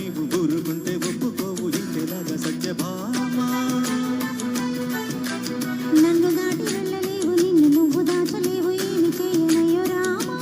నీవు ఊరుకుంటే ఒప్పుకోవు ఇంకెలాగా సత్యభామా. నన్ను దాటి వెళ్ళలేవు, నిన్ను నువ్వు దాచలేవు, ఏమి చేయనయ్యో రామా.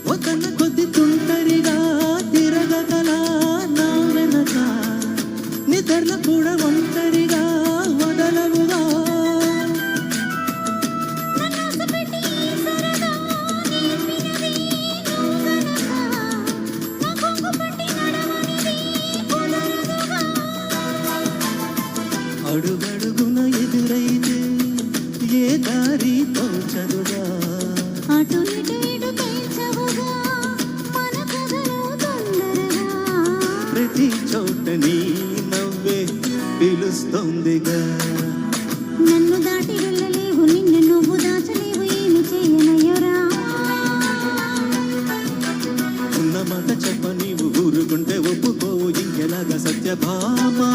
వదన కొద్ది తుంటరిగా తిరగగల నా వెనక, నిద్రల కూడా ఒంటరిగా వదలవుగా. నన్ను ఆశపెట్టి సరదా నేర్పినది నువ్వు గనక, నా కొంగు పట్టి నడవనిది కుదరదుగా. అడుగడుగున ఎదురైతే ఏ దారి తోచదుగా. అటు ఇటు ఇటు తేల్చవుగా, మన కథలో తొందరగా. ప్రతి చోట నీ నవ్వే పిలుస్తోందిగా. నన్ను దాటి వెళ్ళలేవు, నిన్ను నువ్వు దాచలేవు, ఏమి చేయనయ్యో రామా. ఉన్న మాట చెప్ప నీవు ఊరుకుంటే ఒప్పుకోవు ఇంకెలాగా సత్యభామా.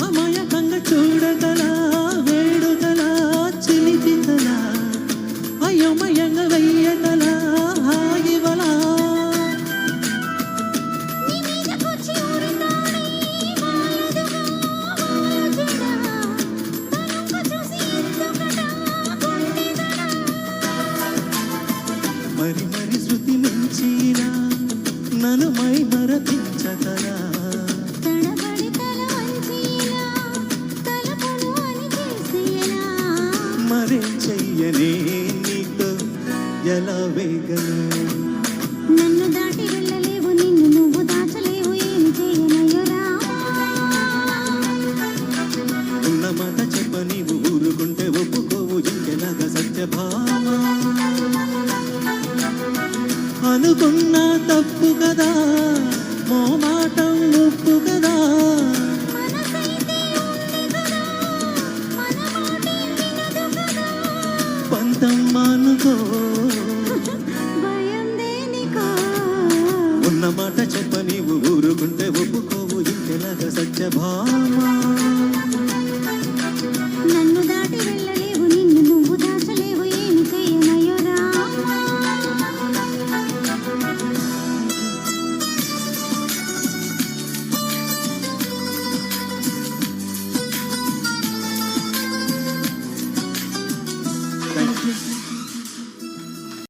అమాయకంగా చూడగల వేడుగల చిలిపికల, అయోమయంగా వెయ్యగల హాయివల. నీ మీదకొచ్చి ఉరితాడే వాలదుగా వాలజడా, తనుంగ చూసి ఎందుకటా గుండెదడా. మరి మరి శృతి మించిన నన్ను మై మరపించగల. తడబడి తల వంచిలా, తలపులు అని చేసేలా. మరేం చెయ్యనే నీతో ఎలా వేగను. నన్ను దాటి వెళ్ళలేవు, నిన్ను నువ్వు దాచలేవు, ఏమి చేయనయ్యో రామా. ఉన్న మాట చెప్ప నీవు ఊరుకుంటే ఒప్పుకోవు ఇంకెలాగా సత్యభామా. అనుకున్నా తప్పు కదా, మోమాటం ఉప్పు కదా. మనసైతే ఉంది కదా, మన మాటే వినదు కదా. పంతం మానుకో, భయం దేనికో. ఉన్న మాట చెప్ప నీవు ఊరుకుంటే ఒప్పుకోవు ఇంకెలాగా సత్యభామా.